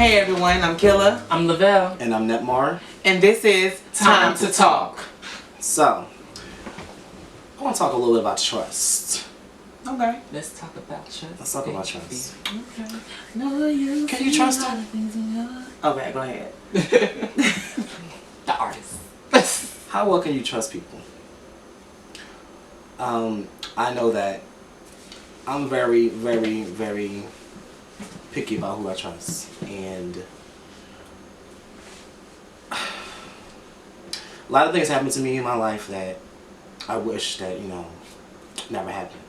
Hey everyone, I'm Killa. I'm Lavelle. And I'm Netmar. And this is Time to Talk. So, I want to talk a little bit about trust. Okay. Let's talk about trust. Let's talk about trust. Okay. No, you Can you trust her? Okay, go ahead. The artist. How well can you trust people? I know that I'm very, very, very picky about who I trust. And a lot of things happen to me in my life that I wish that, never happened.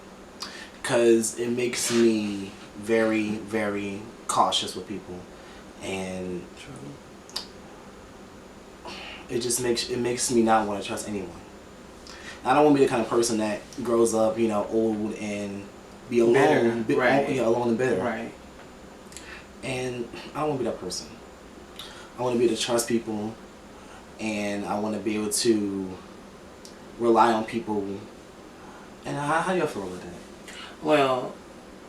Because it makes me very, very cautious with people. And it makes me not want to trust anyone. I don't want to be the kind of person that grows up, old and be alone, alone and bitter. Right. And I don't want to be that person. I want to be able to trust people, and I want to be able to rely on people. And how do you feel about that? Well,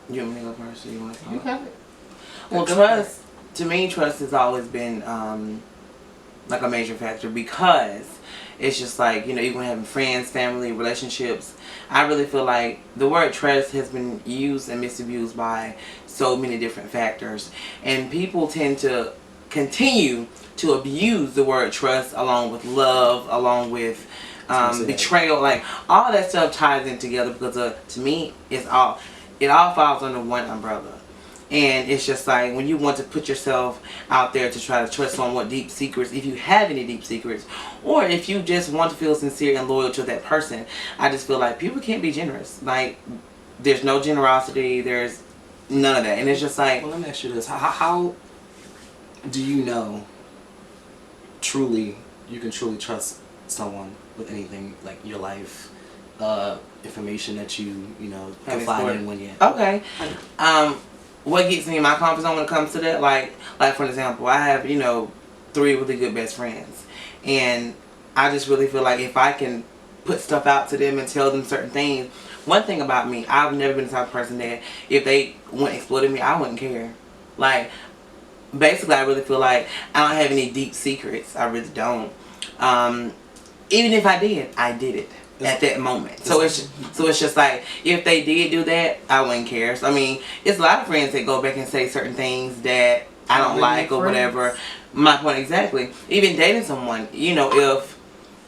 you want me to go first, or you want to You have it. Well, trust, to me, trust has always been like a major factor, because it's just like, even having friends, family, relationships. I really feel like the word trust has been used and misused by so many different factors. And people tend to continue to abuse the word trust, along with love, along with betrayal. Like, all that stuff ties in together, because to me, it all falls under one umbrella. And it's just like, when you want to put yourself out there to try to trust someone with deep secrets, if you have any deep secrets, or if you just want to feel sincere and loyal to that person, I just feel like people can't be generous. Like, there's no generosity, there's none of that. And it's just like... Well, let me ask you this. How do you know you can truly trust someone with anything, like your life, information that you confide in when you... Okay. What gets me in my comfort zone when it comes to that, like for example, I have, 3 really good best friends. And I just really feel like if I can put stuff out to them and tell them certain things. One thing about me, I've never been the type of person that if they wouldn't exploit me, I wouldn't care. Like, basically, I really feel like I don't have any deep secrets. I really don't. Even if I did it at that moment. So it's just like, if they did do that, I wouldn't care. So, I mean, it's a lot of friends that go back and say certain things that I don't like or whatever. My point exactly. Even dating someone,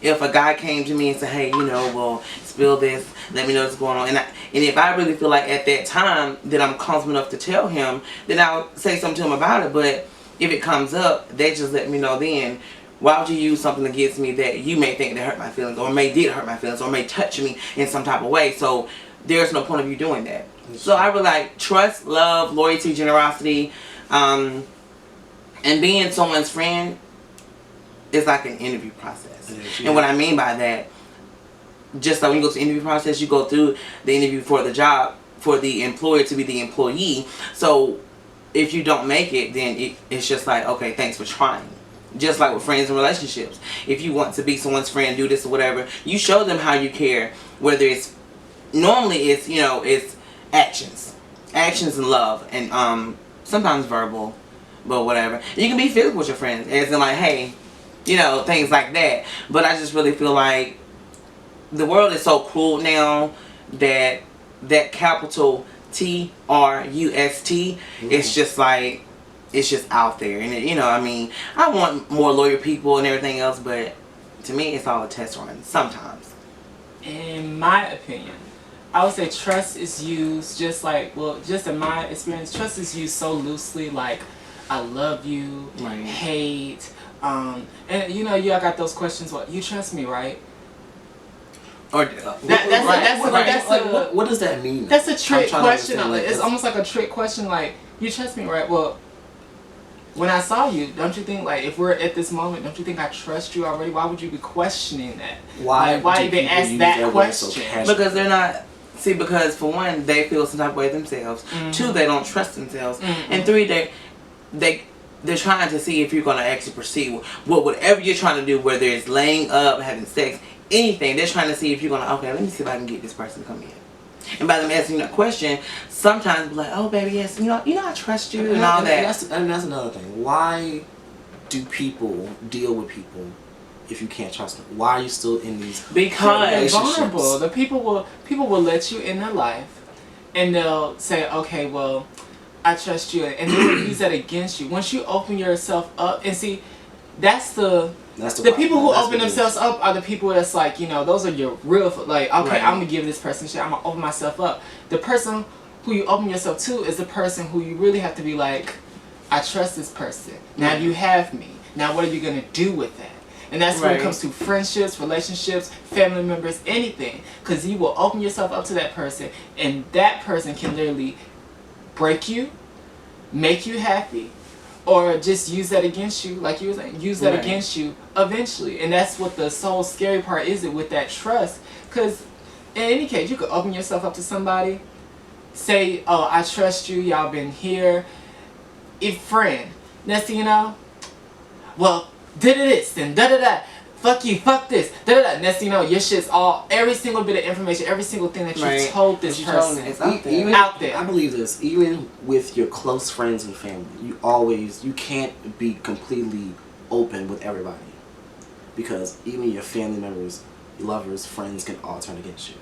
if a guy came to me and said, hey, well, spill this, let me know what's going on. And if I really feel like at that time that I'm comfortable enough to tell him, then I'll say something to him about it. But if it comes up, they just let me know then. Why would you use something against me that you may think that hurt my feelings, or did hurt my feelings, or may touch me in some type of way? So there's no point of you doing that. So I really like trust, love, loyalty, generosity, and being someone's friend is like an interview process. And what I mean by that, just like when you go to the interview process, you go through the interview for the job, for the employer to be the employee. So if you don't make it, then it's just like, okay, thanks for trying. Just like with friends and relationships. If you want to be someone's friend, do this or whatever, you show them how you care. Whether it's, normally it's, it's actions. Actions and love. And sometimes verbal, but whatever. You can be physical with your friends. As in like, hey, things like that. But I just really feel like the world is so cruel now that capital TRUST, it's just like, it's just out there. And I want more loyal people and everything else, but to me it's all a test run sometimes. In my opinion, I would say trust is used just in my experience, trust is used so loosely, like I love you, right. Hate, and y'all got those questions, what, you trust me, right? Or what does that mean? That's a trick question. It's almost like a trick question, like, you trust me, right? Well, when I saw you, don't you think, like, if we're at this moment, don't you think I trust you already? Why would you be questioning that? Why even ask that question? Because they're not... See, because for one, they feel some type of way themselves. Mm-hmm. 2, they don't trust themselves. Mm-hmm. And 3, they're trying to see if you're going to actually proceed with whatever you're trying to do, whether it's laying up, having sex, anything. They're trying to see if you're going to, okay, let me see if I can get this person to come in. And by them asking you that question, sometimes be like, oh baby, yes, I trust you and all that. And that's another thing. Why do people deal with people if you can't trust them? Why are you still in these because they're vulnerable. The people will let you in their life, and they'll say, okay, well, I trust you, and they will use that against you. Once you open yourself up, and see, that's the people who open themselves up are the people that's like, those are your real, like, okay, right. I'm gonna give this person shit, I'm gonna open myself up. The person who you open yourself to is the person who you really have to be like, I trust this person. Now you have me. Now what are you gonna do with that? And that's when it comes to friendships, relationships, family members, anything. Because you will open yourself up to that person, and that person can literally break you, make you happy, or just use that against you, like you were saying, use that against you eventually. And that's what the so scary part is with that trust. Because in any case, you could open yourself up to somebody, say, oh, I trust you, y'all been here, if friend. Next thing you know, well, did this and da-da-da, fuck you, fuck this, da-da-da. Next thing you know, your shit's every single bit of information, every single thing that you told this person is out there. I believe this, even with your close friends and family, you can't be completely open with everybody. Because even your family members, lovers, friends can all turn against you.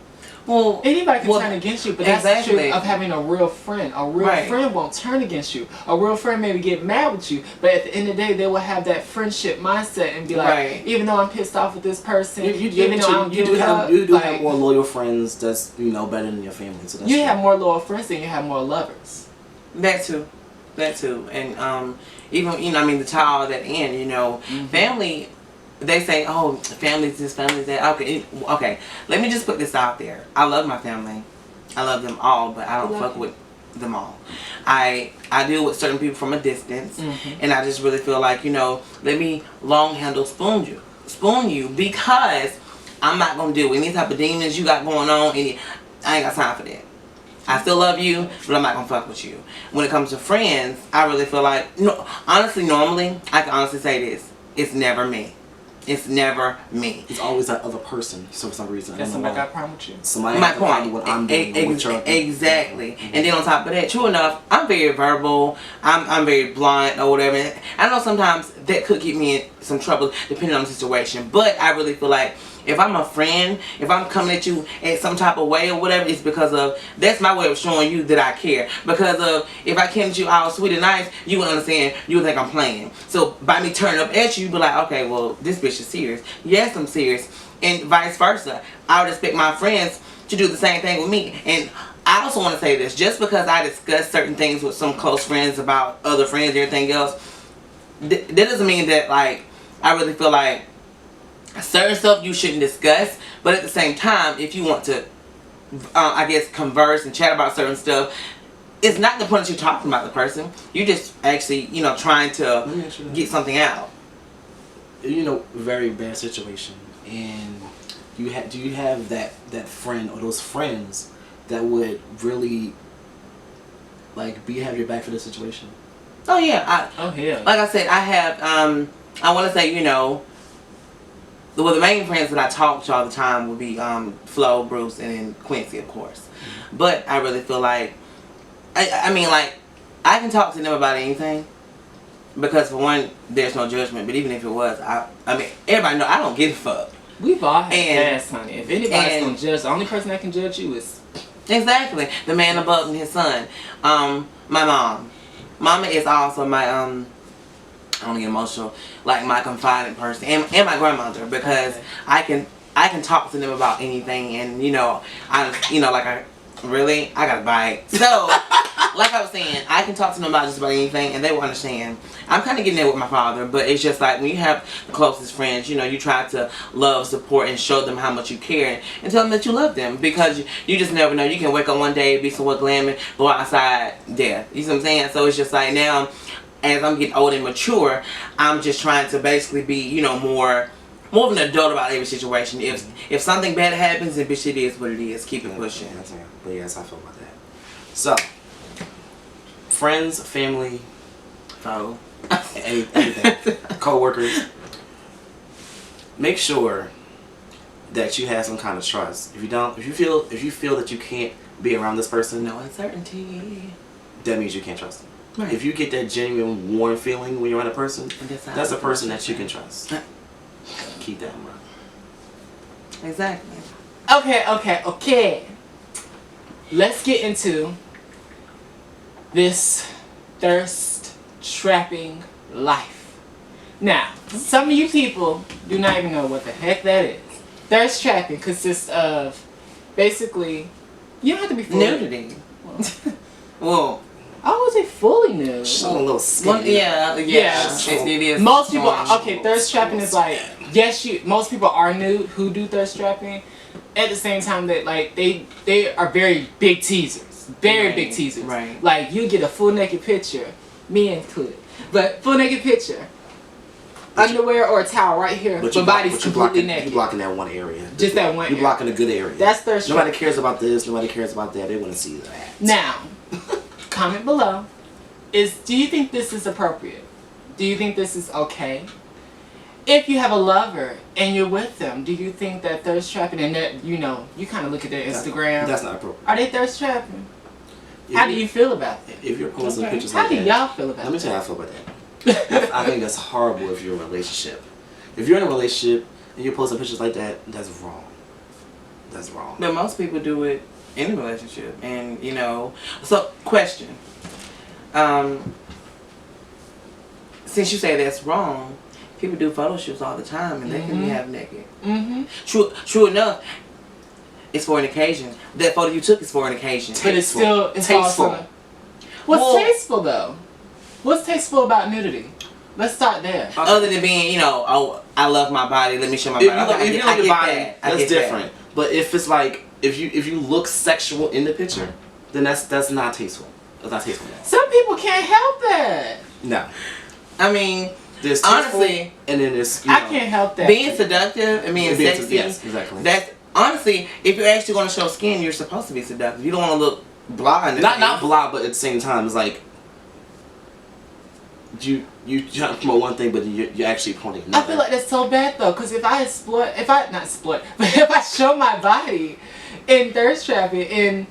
Well, anybody can turn against you, but that's the truth of having a real friend. A real friend won't turn against you. A real friend maybe get mad with you, but at the end of the day, they will have that friendship mindset and be like, even though I'm pissed off with this person, you do have more loyal friends that's better than your family. So that's you have more loyal friends than you have more lovers. That too, and even the child at the end, family. They say, oh, family's this, family's that. Okay. Let me just put this out there. I love my family. I love them all, but I don't fuck with them all. I deal with certain people from a distance, and I just really feel like, let me long handle spoon you because I'm not gonna deal with any type of demons you got going on. I ain't got time for that. I still love you, but I'm not gonna fuck with you. When it comes to friends, I really feel like, normally, I can honestly say this: it's never me. It's never me. It's always that other person. So for some reason, somebody got a problem with you. Somebody got a problem with what I'm doing. Exactly. And then on top of that, true enough, I'm very verbal. I'm very blunt or whatever. I know sometimes that could get me in some trouble depending on the situation. But I really feel like if I'm a friend, if I'm coming at you in some type of way or whatever, it's because of, that's my way of showing you that I care. Because of, if I came at you all sweet and nice, you would understand, you would think I'm playing. So by me turning up at you, you'd be like, okay, well, this bitch is serious. Yes, I'm serious. And vice versa. I would expect my friends to do the same thing with me. And I also want to say this, just because I discuss certain things with some close friends about other friends and everything else, that doesn't mean that, like, I really feel like certain stuff you shouldn't discuss, but at the same time, if you want to, I guess, converse and chat about certain stuff, it's not the point that you're talking about the person. You're just actually, trying to get something out. Very bad situation, and do you have that friend or those friends that would really have your back for this situation? Oh yeah. Like I said, I have. I want to say, the main friends that I talk to all the time would be Flo, Bruce, and then Quincy, of course. But I really feel like, I can talk to them about anything. Because for one, there's no judgment. But even if it was, everybody know I don't give a fuck. We've all had past, honey. If anybody's gonna judge, the only person that can judge you is exactly the man above and his son. My mom. Mama is also my I don't get emotional, like my confiding person, and my grandmother, because I can talk to them about anything, and I gotta bite. So, like I was saying, I can talk to them about just about anything, and they will understand. I'm kind of getting there with my father, but it's just like when you have the closest friends, you try to love, support, and show them how much you care, and tell them that you love them, because you just never know. You can wake up one day, be somewhat glammy, go outside, death. You see what I'm saying? So it's just like now, as I'm getting older and mature, I'm just trying to basically be, more of an adult about every situation. If something bad happens, then bitch, it is what it is. Keep it pushing. But yes, I feel about that. So, friends, family, anything, co-workers, make sure that you have some kind of trust. If you feel that you can't be around this person, no uncertainty, that means you can't trust them. Right. If you get that genuine warm feeling when you're around a person, that's a person that you can trust. Keep that in mind. Exactly. Okay. Let's get into this thirst trapping life. Now, some of you people do not even know what the heck that is. Thirst trapping consists of basically, you don't have to be fully nudity. Well, I would say fully nude. Showing a little skin. Well, yeah. It is. Most people, thirst trapping is like, yes, most people are nude who do thirst trapping. At the same time that like they are very big teasers, big teasers. Right. Like you get a full naked picture, me included, but full naked picture, underwear or a towel right here, but body's completely naked. You're blocking that one area. Just that one. You're blocking a good area. That's thirst trapping. Nobody cares about this. Nobody cares about that. They want to see that. Now, comment below. Do you think this is appropriate? Do you think this is okay? If you have a lover and you're with them, do you think that thirst trapping and that, you kind of look at their Instagram? That's not appropriate. Are they thirst trapping? How do you feel about that? If you're posting pictures how like do that. y'all feel about that? Let me tell you how I feel about that. I think that's horrible if you're in a relationship. If you're in a relationship and you're posting pictures like that, that's wrong. That's wrong. But most people do it in a relationship. And, so, question. Since you say that's wrong, people do photo shoots all the time and they can be half naked. True enough, it's for an occasion. That photo you took is for an occasion. But it's still tasteful. What's tasteful though? What's tasteful about nudity? Let's start there. Other than being, I love my body. Let me show my body. If you love your body, that's different. But if it's like if you look sexual in the picture, then that's not tasteful. That's not tasteful. Some people can't help that. No. I mean, there's honestly, and then there's I can't help that. Being seductive and being sexy. Yes, exactly. That's honestly, if you're actually going to show skin, you're supposed to be seductive. You don't want to look blah. Not blah, but at the same time, it's like you try to promote one thing, but you're actually promoting another. I feel like that's so bad though, because if I show my body in thirst trapping and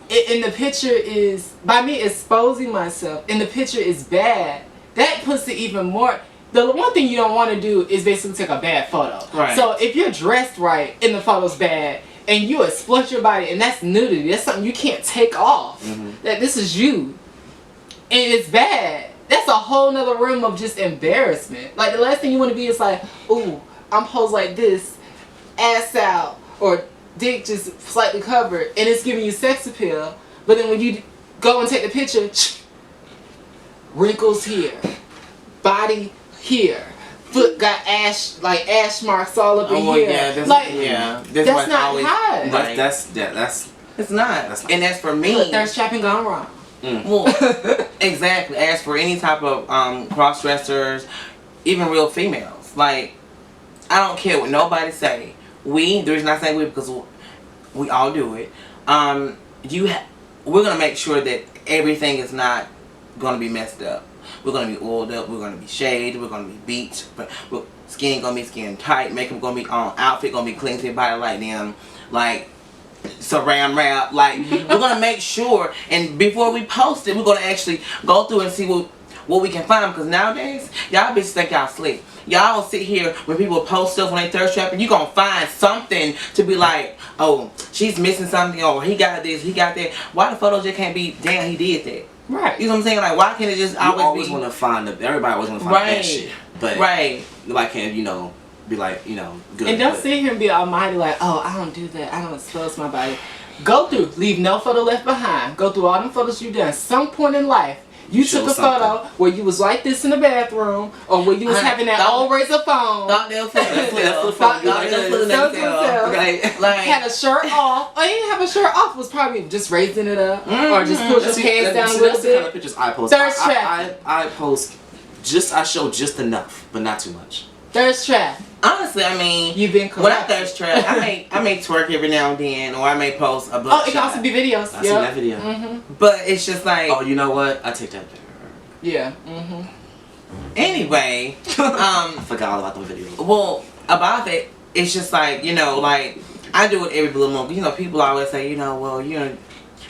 the picture is by me exposing myself and the picture is bad, that puts it even more. The one thing you don't want to do is basically take a bad photo. Right. So if you're dressed right and the photo's bad and you exploit your body and that's nudity, that's something you can't take off. That this is you and it's bad. That's a whole nother room of just embarrassment. Like the last thing you want to be is like, ooh, I'm posed like this, ass out, or dick just slightly covered, and it's giving you sex appeal. But then when you go and take the picture, wrinkles here, body here, foot got ash marks all up in here. Yeah, that's not hot. Right. That's it's not. And that's for me. Thirst trapping gone wrong. Well, exactly. As for any type of cross dressers, even real females, like I don't care what nobody say. The reason I say we because we all do it. We're gonna make sure that everything is not gonna be messed up. We're gonna be oiled up. We're gonna be shaved. We're gonna be beached. But skin gonna be skin tight. Makeup gonna be on. Outfit gonna be clean to your body like them. Like saran wrap. Like we're gonna make sure. And before we post it, we're gonna actually go through and see what we can find. Because nowadays, y'all bitches think y'all slick. Y'all sit here when people post stuff when they thirst trapping, you gonna find something to be like, oh, she's missing something, or he got this, he got that. Why the photos just can't be, damn, he did that. Right. You know what I'm saying? Like, why can't it just always be... want to find everybody always want to find that shit. But nobody can, be like, good. And don't sit here and be almighty like, oh, I don't do that. I don't expose my body. Go through. Leave no photo left behind. Go through all them photos you've done. Some point in life, you took a photo where you was like this in the bathroom, or where you was having that old razor phone. Thought they were had a shirt off. Or you didn't have a shirt off. Was probably just raising it up, or just push your pants down a little bit. That's the kind of pictures I post. Thirst trap. I post I show just enough, but not too much. Thirst trap. Honestly, I mean, you've been when I thirst trap, I may twerk every now and then, or I may post a blood. Oh, it can also be videos. I seen that video. But it's just like, oh, you know what? I take that back. Yeah. Anyway, I forgot all about them videos. Well, about it, it's just like, you know, like I do it every blue moon. You know, people always say, you know, well, you're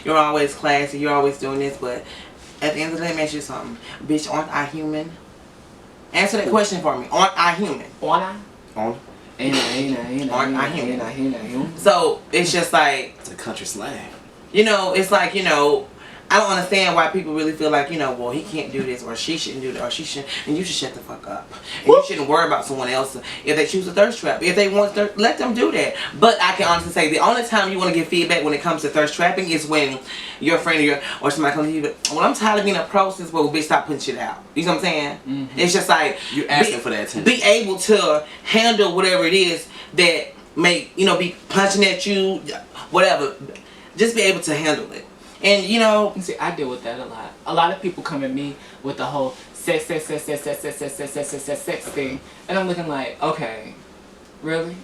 always classy, you're always doing this, but at the end of the day, let me ask you something. Bitch, aren't I human? Answer that question for me. Aren't I human? Aren't I? On. Aren't I human? So it's just like, it's a country slang. You know, it's like, you know, I don't understand why people really feel like, you know, well, he can't do this, or she shouldn't do that, or she shouldn't, and you should shut the fuck up. And you shouldn't worry about someone else if they choose a thirst trap. If they want to, let them do that. But I can honestly say the only time you want to get feedback when it comes to thirst trapping is when your friend or somebody comes to you, well, I'm tired of being approached this way, well, bitch, stop putting shit out. You know what I'm saying? Mm-hmm. It's just like, you're asking for that attention. Be able to handle whatever it is that may, you know, be punching at you, whatever. Just be able to handle it. And, you know... See, I deal with that a lot. A lot of people come at me with the whole sex thing. And I'm looking like, okay, really?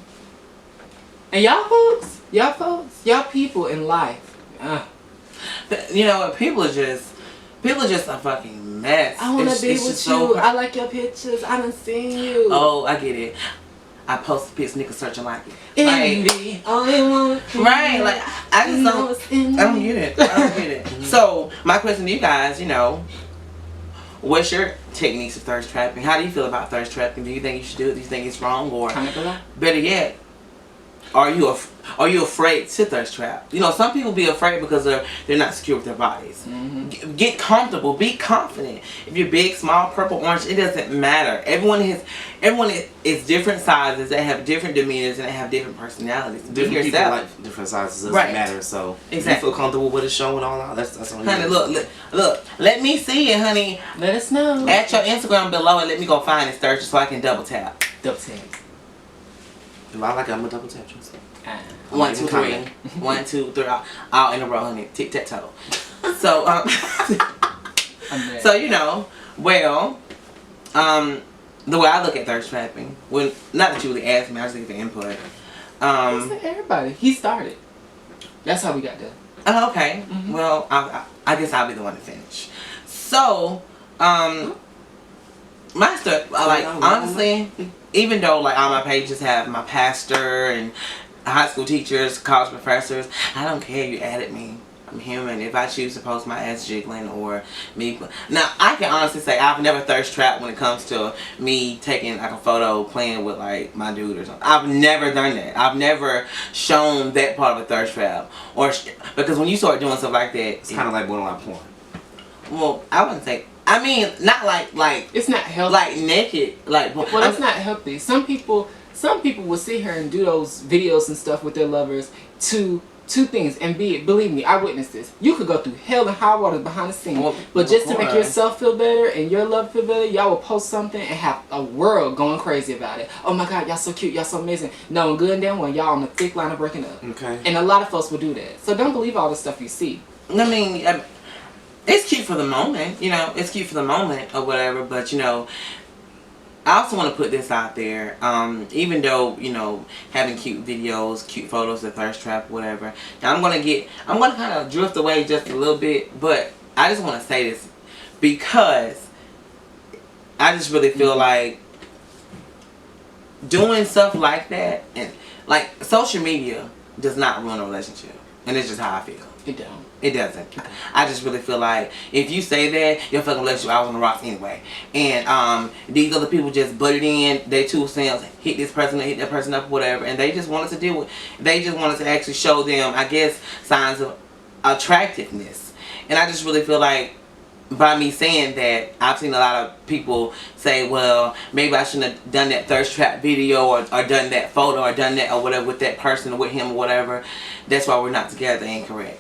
And y'all folks, y'all people in life. But, you know, people are just a fucking mess. I want to be with you. So I like your pictures. I done seen you. Oh, I get it. I post pics, niggas searching like it. Envy, only one. Right, like I don't get it. So my question to you guys, you know, what's your techniques of thirst trapping? How do you feel about thirst trapping? Do you think you should do it? Do you think it's wrong, or better yet, are you afraid to thirst trap? You know, some people be afraid because they're not secure with their bodies. Mm-hmm. Get comfortable. Be confident. If you're big, small, purple, orange, it doesn't matter. Everyone is different sizes. They have different demeanors and they have different personalities. Different people like different sizes. Doesn't matter. So exactly. You feel comfortable with it showing all out. That's all. Honey, look. Let me see it, honey. Let us know. At your Instagram below and let me go find this thirst so I can double tap. Double tap. If I like it, I'm gonna double tap you. 1, 2, 3. 1, 2, 3. All in a row, honey. Tic tac toe. So, so you know, well, the way I look at thirst trapping, when not that you really asked me, I was looking for input. Everybody, he started. That's how we got there. Oh, okay. Mm-hmm. Well, I guess I'll be the one to finish. So, my stuff, like honestly, even though like all my pages have my pastor and high school teachers, college professors, I don't care. You added me. I'm human. If I choose to post my ass jiggling or me, now I can honestly say I've never thirst trapped when it comes to me taking like a photo playing with like my dude or something. I've never done that. I've never shown that part of a thirst trap, or because when you start doing stuff like that, it's kind of like borderline porn. Well, I wouldn't say. I mean, not like it's not healthy. Like naked, like. Well, that's not healthy. Some people will sit here and do those videos and stuff with their lovers to two things, and believe me, I witnessed this. You could go through hell and high water behind the scenes, but just to make yourself feel better and your love feel better, y'all will post something and have a world going crazy about it. Oh my God, y'all so cute, y'all so amazing. Knowing good and damn well y'all on the thick line of breaking up. Okay. And a lot of folks will do that. So don't believe all the stuff you see. I mean, it's cute for the moment, you know. It's cute for the moment or whatever, but you know. I also want to put this out there, even though, you know, having cute videos, cute photos, the thirst trap, whatever. Now I'm going to kind of drift away just a little bit, but I just want to say this because I just really feel like doing stuff like that, and like social media does not ruin a relationship, and it's just how I feel. It don't. It doesn't. I just really feel like if you say that, your fucking relationship, I was on the rocks anyway. And these other people just butted in, they 2 cents, hit this person, hit that person up, whatever, and they just wanted to deal with. They just wanted to actually show them, I guess, signs of attractiveness. And I just really feel like by me saying that, I've seen a lot of people say, well, maybe I shouldn't have done that thirst trap video or done that photo or done that or whatever with that person or with him or whatever. That's why we're not together. Incorrect.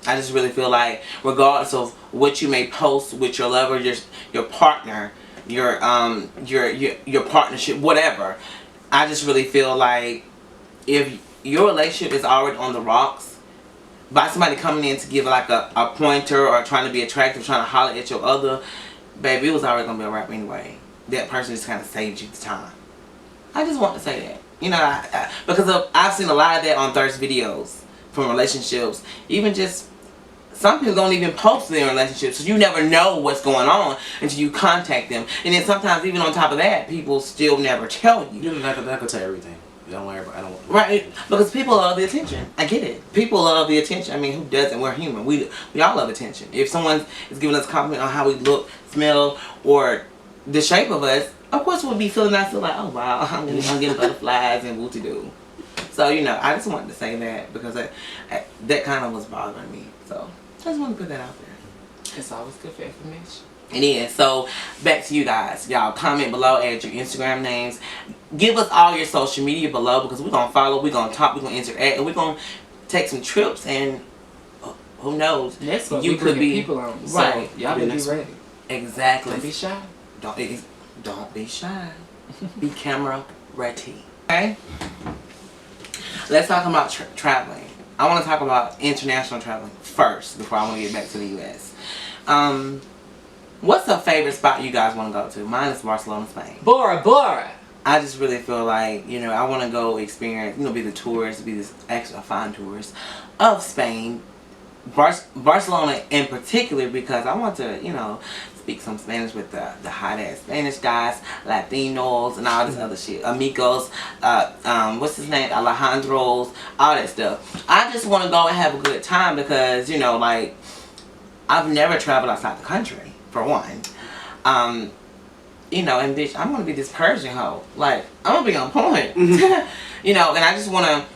I just really feel like regardless of what you may post with your lover, your partner, your partnership, whatever, I just really feel like if your relationship is already on the rocks, by somebody coming in to give like a pointer or trying to be attractive, trying to holler at your other, baby, it was already going to be a wrap anyway. That person just kind of saved you the time. I just want to say that. You know, because I've seen a lot of that on thirst videos from relationships. Even just, some people don't even post their relationships, so you never know what's going on until you contact them. And then sometimes even on top of that, people still never tell you. You're not going to tell everything. Don't worry about. I don't. Right, because people love the attention. I get it. People love the attention. I mean, who doesn't? We're human. We all love attention. If someone is giving us a compliment on how we look, smell, or the shape of us, of course we'll be feeling nice. Like, oh wow, I'm getting butterflies and wooty doo. So I just wanted to say that because that kind of was bothering me. So I just want to put that out there. It's always good for information. It is. So back to you guys. Y'all comment below, add your Instagram names. Give us all your social media below because we're going to follow, we're going to talk, we're going to interact, and we're going to take some trips and who knows. Next one, you could be people on. Right. So, y'all better be ready. Exactly. Don't be shy. Don't be shy. Be camera ready. Okay? Let's talk about traveling. I want to talk about international traveling first before I want to get back to the U.S. What's a favorite spot you guys want to go to? Mine is Barcelona, Spain. Bora. I just really feel like, I want to go experience, be the tourist, be this extra fine tourist of Spain. Barcelona in particular because I want to, speak some Spanish with the hot-ass Spanish guys, Latinos, and all this other shit. Amigos, what's his name? Alejandros, all that stuff. I just want to go and have a good time because, I've never traveled outside the country. For one, and bitch, I'm gonna be this Persian hoe. Like, I'm gonna be on point. And I just wanna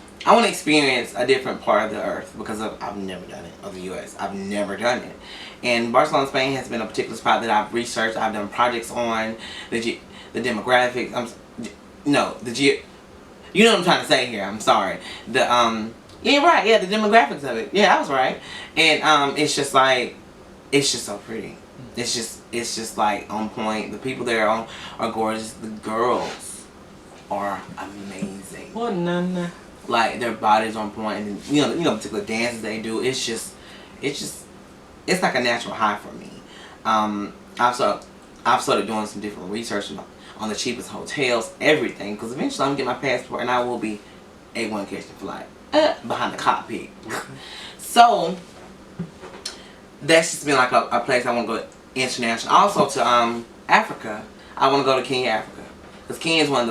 experience a different part of the earth because I've never done it, of the U.S. I've never done it. And Barcelona, Spain has been a particular spot that I've researched. I've done projects on the demographics. You know what I'm trying to say here. I'm sorry. The the demographics of it. Yeah, I was right. And it's just so pretty. It's just like on point. The people there are gorgeous. The girls are amazing. Well, nana. Like their bodies on point, and particular dances they do. It's like a natural high for me. I've started doing some different research on the cheapest hotels, everything, because eventually I'm gonna get my passport and I will be able to catch the flight behind the cockpit. So that's just been like a place I want to go international. Also to Africa. I want to go to Kenya, Africa, because Kenya is one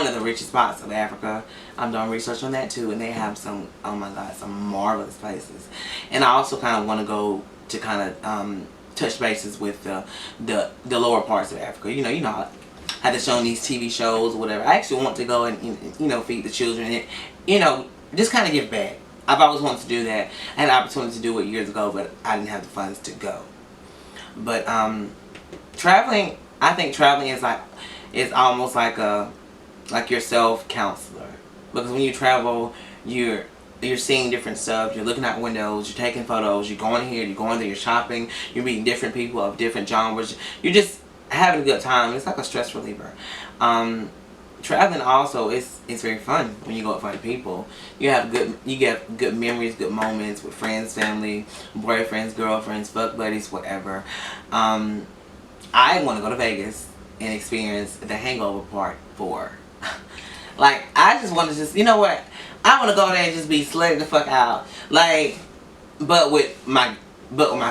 of the richest spots of Africa. I'm doing research on that too, and they have some, oh my God, some marvelous places. And I also kind of want to go to kind of touch bases with the lower parts of Africa. You know how they show these TV shows or whatever. I actually want to go and feed the children and just kind of give back. I've always wanted to do that. I had an opportunity to do it years ago, but I didn't have the funds to go. But traveling, I think traveling is almost like your self-counselor, because when you travel, you're seeing different stuff. You're looking out windows. You're taking photos. You're going here. You're going there. You're shopping. You're meeting different people of different genres. You're just having a good time. It's like a stress reliever. Traveling also it's very fun when you go with other people. You get good memories, good moments with friends, family, boyfriends, girlfriends, fuck buddies, whatever. I want to go to Vegas and experience the Hangover Part 4. Like, I just want to I want to go there and just be slutted the fuck out. Like, but with my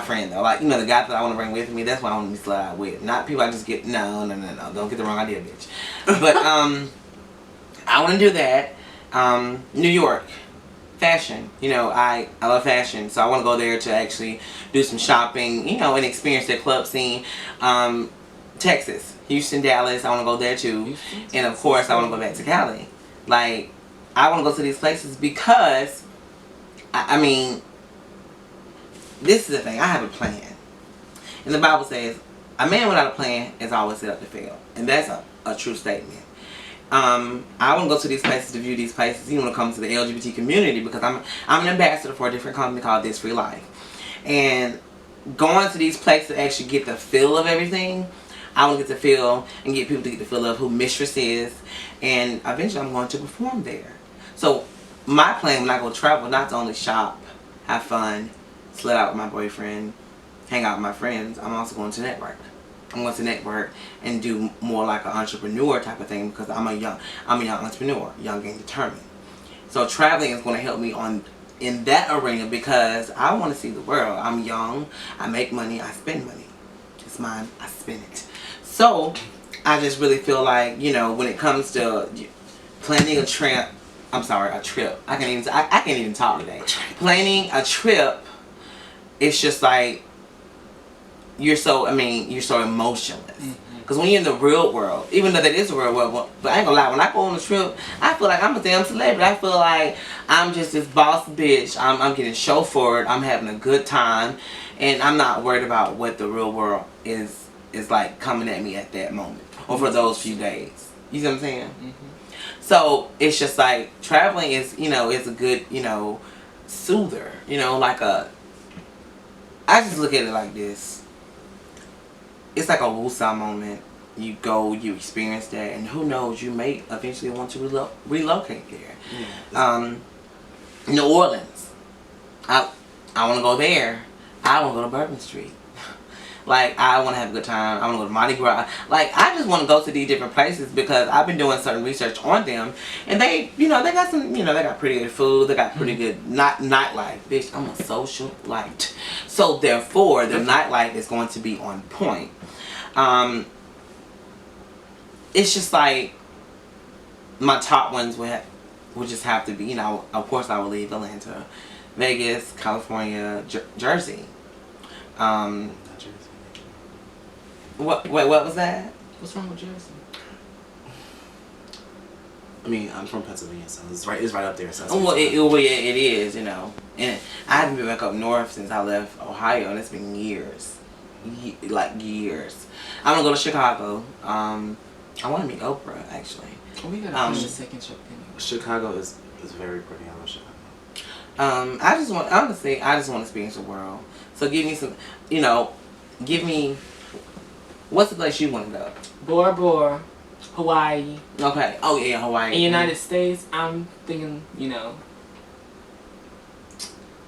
friend though. Like, the guy that I want to bring with me, that's what I want to be slut out with. Not people I just get, no. Don't get the wrong idea, bitch. But, I want to do that. New York. Fashion. I love fashion. So I want to go there to actually do some shopping, and experience the club scene. Texas. Houston, Dallas, I want to go there too. And of course, I want to go back to Cali. Like, I want to go to these places because, I mean, this is the thing. I have a plan. And the Bible says, a man without a plan is always set up to fail. And that's a true statement. I want to go to these places to view these places, when it comes to the LGBT community, because I'm an ambassador for a different company called This Free Life. And going to these places to actually get the feel of everything, I want to get the feel and get people to get the feel of who Mistress is. And eventually I'm going to perform there. So my plan when I go travel, not to only shop, have fun, slut out with my boyfriend, hang out with my friends, I'm also going to network. I'm going to network and do more like an entrepreneur type of thing, because I'm a young entrepreneur, young and determined. So traveling is going to help me in that arena, because I want to see the world. I'm young, I make money, I spend money. It's mine, I spend it. So I just really feel like, when it comes to planning a trip. I'm sorry, a trip. I can't even talk today. Planning a trip. It's just like you're so emotionless. Because when you're in the real world, even though that is the real world, but I ain't gonna lie, when I go on a trip, I feel like I'm a damn celebrity. I feel like I'm just this boss bitch. I'm getting chauffeured. I'm having a good time, and I'm not worried about what the real world is like coming at me at that moment or for those few days. You see what I'm saying? So it's just like traveling is is a good soother. Like I just look at it like this. It's like a woosah moment. You go, you experience that, and who knows, you may eventually want to relocate there. New Orleans. I want to go there. I want to go to Bourbon Street. Like, I want to have a good time. I want to go to Mardi Gras. Like, I just want to go to these different places because I've been doing certain research on them. And they, they got some, they got pretty good food. They got pretty good nightlife. Bitch, I'm a socialite. So, therefore, the nightlife is going to be on point. It's just like, my top ones would just have to be, of course I will leave Atlanta, Vegas, California, Jersey. What was that? What's wrong with Jersey? I mean, I'm from Pennsylvania, so it's right up there. So it is, And I haven't been back up north since I left Ohio, and it's been years. Years. I'm gonna go to Chicago. I want to meet Oprah, actually. We gotta plan a second trip anyway. Chicago is very pretty. I love Chicago. I just want to experience the world. So give me some, give me. What's the place you want to go? Bora Bora, Hawaii. Okay. Oh yeah, Hawaii. In United States, I'm thinking,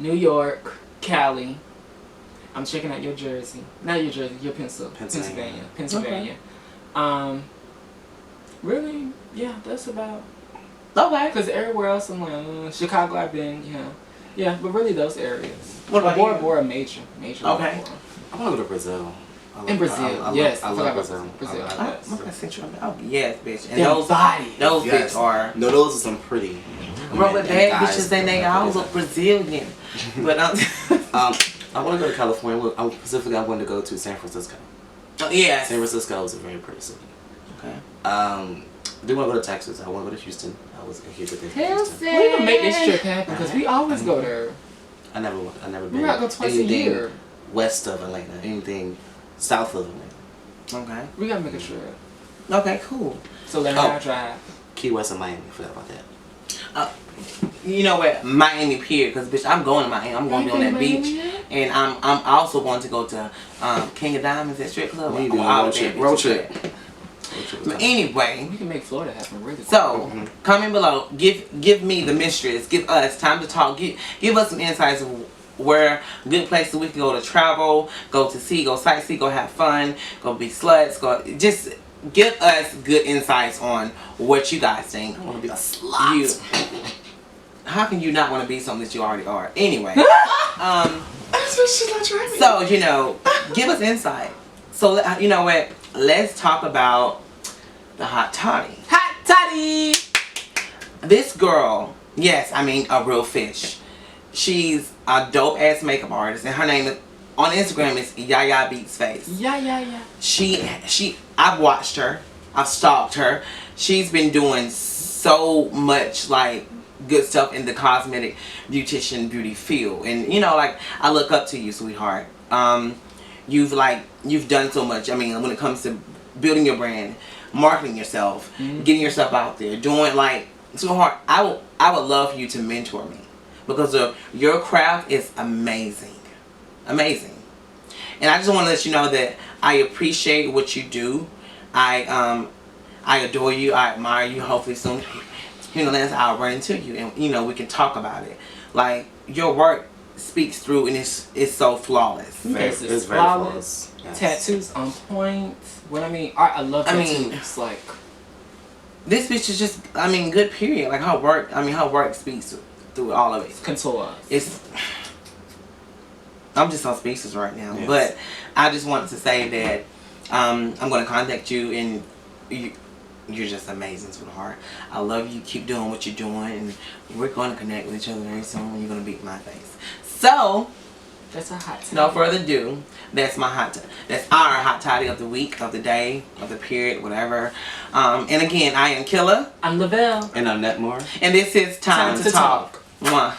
New York, Cali. I'm checking out your Jersey. Not your Jersey, your Pennsylvania. Okay. Really? Yeah, that's about. Okay. Because everywhere else, I'm like, Chicago, I've been, Yeah, but really those areas. What about Bora Bora, major. Okay. I want to go to Brazil. In Brazil, yes. I love Brazil. Brazil. Oh yes, bitch. And those bitch are. No, those are some pretty. Bro, but bad bitches, they all look Brazilian. But I want to go to California. Specifically, I want to go to San Francisco. Oh yeah. San Francisco is a very pretty city. Okay. I do want to go to Texas. I want to go to Houston. I was a huge fan of Houston. We can make this trip happen because we always go there. I never been. We gotta go twice a year. West of Atlanta, anything south of Atlanta. Okay. We gotta make a trip. Okay, cool. So learn how to drive. Key West and Miami. Forgot about that. You know what? Miami Pier, because bitch, I'm going to Miami. I'm going to be on that beach, and I'm also going to go to King of Diamonds at strip club. Road trip. But anyway, we can make Florida happen really. So comment below. Give me the mistress. Give us time to talk. Give us some insights of where good places we can go to travel, go to see, go sightsee, go have fun, go be sluts, go just give us good insights on what you guys think. I want to be a slut. How can you not want to be something that you already are? Anyway, that's what she's not trying to. So give us insight. So you know what? Let's talk about the hot toddy. Hot toddy. This girl, yes, I mean a real fish. She's a dope ass makeup artist, and her name is on Instagram is Yaya Beats Face. Yeah. I've watched her. I've stalked her. She's been doing so much like good stuff in the cosmetic beauty field, and I look up to you, sweetheart. You've done so much. I mean, when it comes to building your brand, marketing yourself, getting yourself out there, doing sweetheart. I would love you to mentor me because your craft is amazing. And I just want to let you know that I appreciate what you do. I adore you. I admire you. Hopefully soon, I'll run into you and we can talk about it. Like, your work speaks through and it's so flawless. It's very flawless. Yes. Tattoos on point. What I mean, I love tattoos. This bitch is just, good period. Like her work speaks through all of it. Contour. I'm just on speechless right now. Yes. But I just wanted to say that I'm going to contact you, and you're just amazing, sweetheart. I love you. Keep doing what you're doing, and we're going to connect with each other very soon. And you're going to beat my face. So, that's a hot toddy. No further ado. That's my that's our hot toddy of the week, of the day, of the period, whatever. And again, I am Killa. I'm Lavelle. And I'm Netmore. And this is Time to Talk. Mwah.